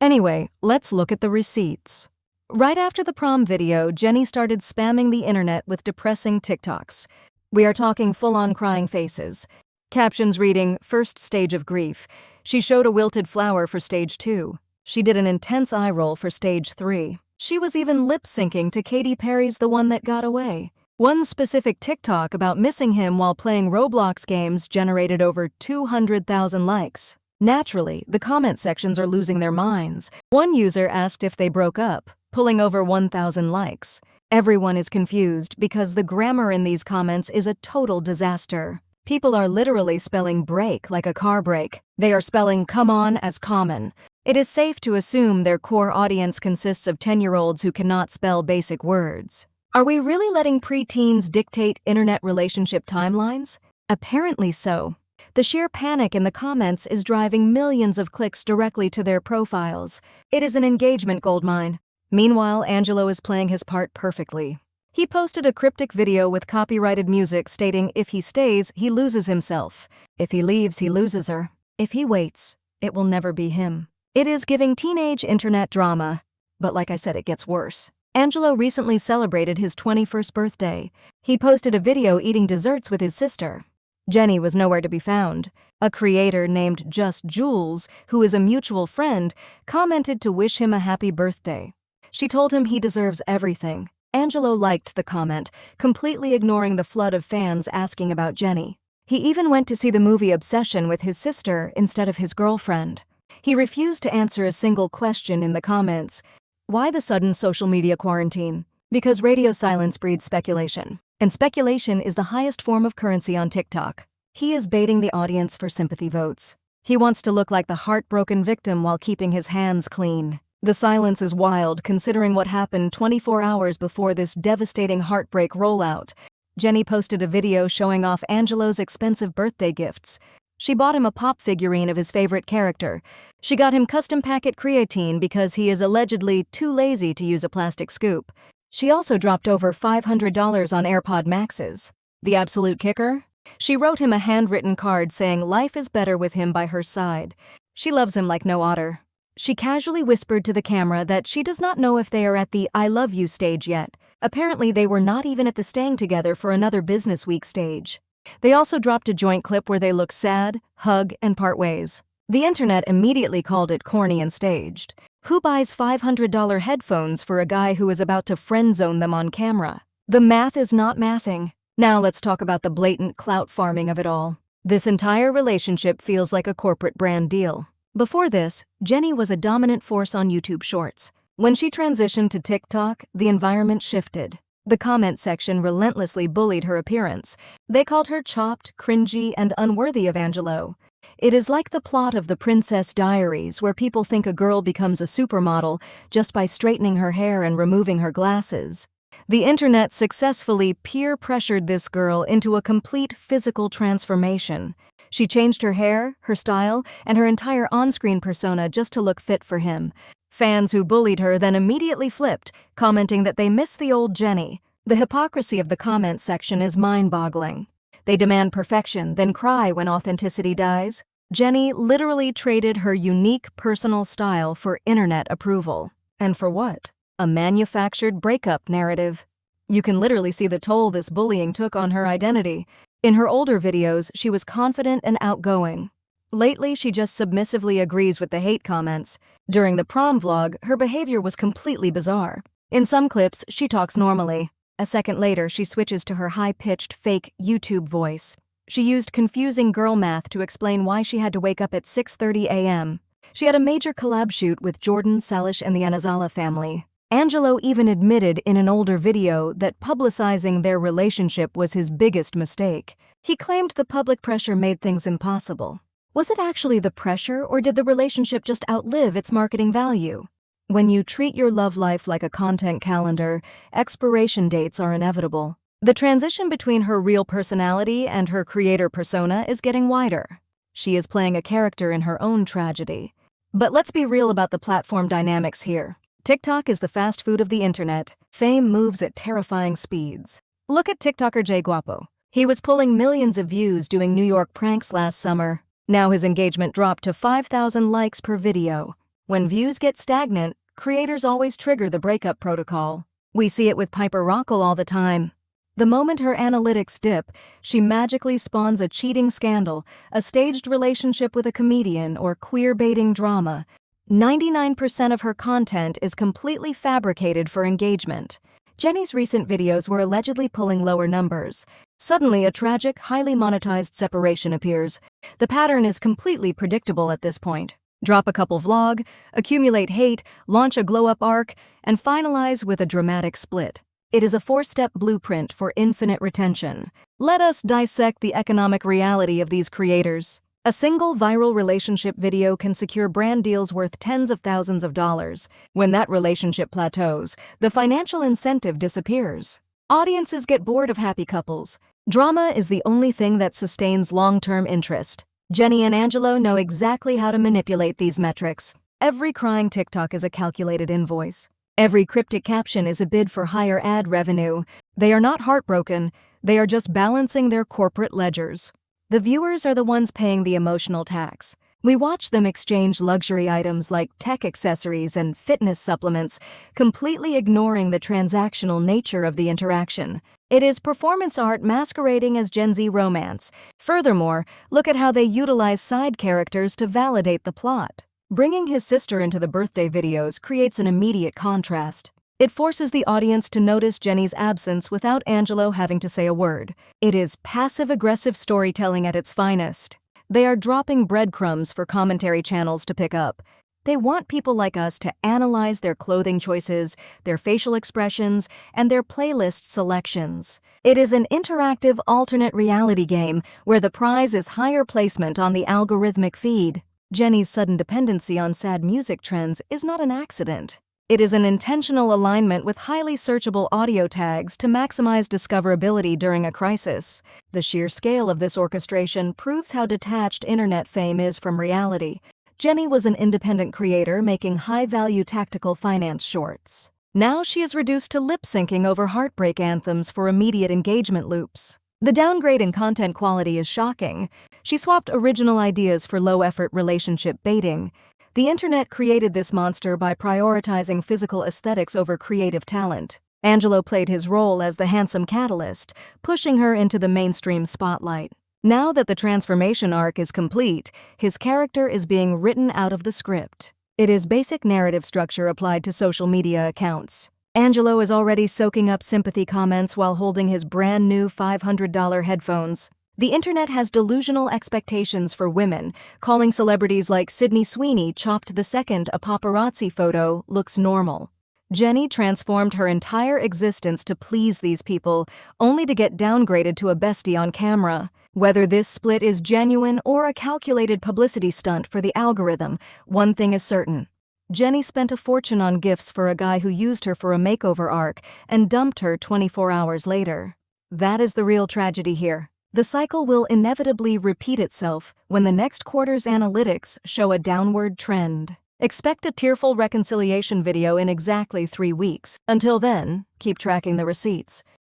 Anyway, let's look at the receipts. Right after the prom video, Jenny started spamming the internet with depressing TikToks. We are talking full-on crying faces. Captions reading, "First stage of grief." She showed a wilted flower for stage 2. She did an intense eye roll for stage 3. She was even lip-syncing to Katy Perry's "The One That Got Away." One specific TikTok about missing him while playing Roblox games generated over 200,000 likes. Naturally, the comment sections are losing their minds. One user asked if they broke up, pulling over 1,000 likes. Everyone is confused because the grammar in these comments is a total disaster. People are literally spelling break like a car brake. They are spelling come on as common. It is safe to assume their core audience consists of 10-year-olds who cannot spell basic words. Are we really letting preteens dictate internet relationship timelines? Apparently so. The sheer panic in the comments is driving millions of clicks directly to their profiles. It is an engagement goldmine. Meanwhile, Angelo is playing his part perfectly. He posted a cryptic video with copyrighted music stating if he stays, he loses himself. If he leaves, he loses her. If he waits, it will never be him. It is giving teenage internet drama. But like I said, it gets worse. Angelo recently celebrated his 21st birthday. He posted a video eating desserts with his sister. Jenny was nowhere to be found. A creator named Just Jules, who is a mutual friend, commented to wish him a happy birthday. She told him he deserves everything. Angelo liked the comment, completely ignoring the flood of fans asking about Jenny. He even went to see the movie Obsession with his sister instead of his girlfriend. He refused to answer a single question in the comments. Why the sudden social media quarantine? Because radio silence breeds speculation. And speculation is the highest form of currency on TikTok. He is baiting the audience for sympathy votes. He wants to look like the heartbroken victim while keeping his hands clean. The silence is wild considering what happened 24 hours before this devastating heartbreak rollout. Jenny posted a video showing off Angelo's expensive birthday gifts. She bought him a pop figurine of his favorite character. She got him custom packet creatine because he is allegedly too lazy to use a plastic scoop. She also dropped over $500 on AirPod Maxes. The absolute kicker? She wrote him a handwritten card saying life is better with him by her side. She loves him like no otter. She casually whispered to the camera that she does not know if they are at the I love you stage yet. Apparently they were not even at the staying together for another business week stage. They also dropped a joint clip where they look sad, hug, and part ways. The internet immediately called it corny and staged. Who buys $500 headphones for a guy who is about to friend zone them on camera? The math is not mathing. Now let's talk about the blatant clout farming of it all. This entire relationship feels like a corporate brand deal. Before this, Jenny was a dominant force on YouTube Shorts. When she transitioned to TikTok, the environment shifted. The comment section relentlessly bullied her appearance. They called her chopped, cringy, and unworthy of Angelo. It is like the plot of The Princess Diaries, where people think a girl becomes a supermodel just by straightening her hair and removing her glasses. The internet successfully peer-pressured this girl into a complete physical transformation. She changed her hair, her style, and her entire on-screen persona just to look fit for him. Fans who bullied her then immediately flipped, commenting that they miss the old Jenny. The hypocrisy of the comment section is mind-boggling. They demand perfection, then cry when authenticity dies. Jenny literally traded her unique personal style for internet approval. And for what? A manufactured breakup narrative. You can literally see the toll this bullying took on her identity. In her older videos, she was confident and outgoing. Lately, she just submissively agrees with the hate comments. During the prom vlog, her behavior was completely bizarre. In some clips, she talks normally. A second later, she switches to her high-pitched, fake YouTube voice. She used confusing girl math to explain why she had to wake up at 6:30 a.m. She had a major collab shoot with Jordan, Salish, and the Anazala family. Angelo even admitted in an older video that publicizing their relationship was his biggest mistake. He claimed the public pressure made things impossible. Was it actually the pressure, or did the relationship just outlive its marketing value? When you treat your love life like a content calendar, expiration dates are inevitable. The transition between her real personality and her creator persona is getting wider. She is playing a character in her own tragedy. But let's be real about the platform dynamics here. TikTok is the fast food of the internet. Fame moves at terrifying speeds. Look at TikToker Jay Guapo. He was pulling millions of views doing New York pranks last summer. Now his engagement dropped to 5,000 likes per video. When views get stagnant, creators always trigger the breakup protocol. We see it with Piper Rockle all the time. The moment her analytics dip, she magically spawns a cheating scandal, a staged relationship with a comedian, or queer-baiting drama. 99% of her content is completely fabricated for engagement. Jenny's recent videos were allegedly pulling lower numbers. Suddenly, a tragic, highly monetized separation appears. The pattern is completely predictable at this point. Drop a couple vlog, accumulate hate, launch a glow-up arc, and finalize with a dramatic split. It is a 4-step blueprint for infinite retention. Let us dissect the economic reality of these creators. A single viral relationship video can secure brand deals worth tens of thousands of dollars. When that relationship plateaus, the financial incentive disappears. Audiences get bored of happy couples. Drama is the only thing that sustains long-term interest. Jenny and Angelo know exactly how to manipulate these metrics. Every crying TikTok is a calculated invoice. Every cryptic caption is a bid for higher ad revenue. They are not heartbroken, they are just balancing their corporate ledgers. The viewers are the ones paying the emotional tax. We watch them exchange luxury items like tech accessories and fitness supplements, completely ignoring the transactional nature of the interaction. It is performance art masquerading as Gen Z romance. Furthermore, look at how they utilize side characters to validate the plot. Bringing his sister into the birthday videos creates an immediate contrast. It forces the audience to notice Jenny's absence without Angelo having to say a word. It is passive-aggressive storytelling at its finest. They are dropping breadcrumbs for commentary channels to pick up. They want people like us to analyze their clothing choices, their facial expressions, and their playlist selections. It is an interactive alternate reality game where the prize is higher placement on the algorithmic feed. Jenny's sudden dependency on sad music trends is not an accident. It is an intentional alignment with highly searchable audio tags to maximize discoverability during a crisis. The sheer scale of this orchestration proves how detached internet fame is from reality. Jenny was an independent creator making high-value tactical finance shorts. Now she is reduced to lip-syncing over heartbreak anthems for immediate engagement loops. The downgrade in content quality is shocking. She swapped original ideas for low-effort relationship baiting. The internet created this monster by prioritizing physical aesthetics over creative talent. Angelo played his role as the handsome catalyst, pushing her into the mainstream spotlight. Now that the transformation arc is complete, his character is being written out of the script. It is basic narrative structure applied to social media accounts. Angelo is already soaking up sympathy comments while holding his brand new $500 headphones. The internet has delusional expectations for women, calling celebrities like Sydney Sweeney chopped the second a paparazzi photo looks normal. Jenny transformed her entire existence to please these people, only to get downgraded to a bestie on camera. Whether this split is genuine or a calculated publicity stunt for the algorithm, one thing is certain. Jenny spent a fortune on gifts for a guy who used her for a makeover arc and dumped her 24 hours later. That is the real tragedy here. The cycle will inevitably repeat itself when the next quarter's analytics show a downward trend. Expect a tearful reconciliation video in exactly 3 weeks. Until then, keep tracking the receipts.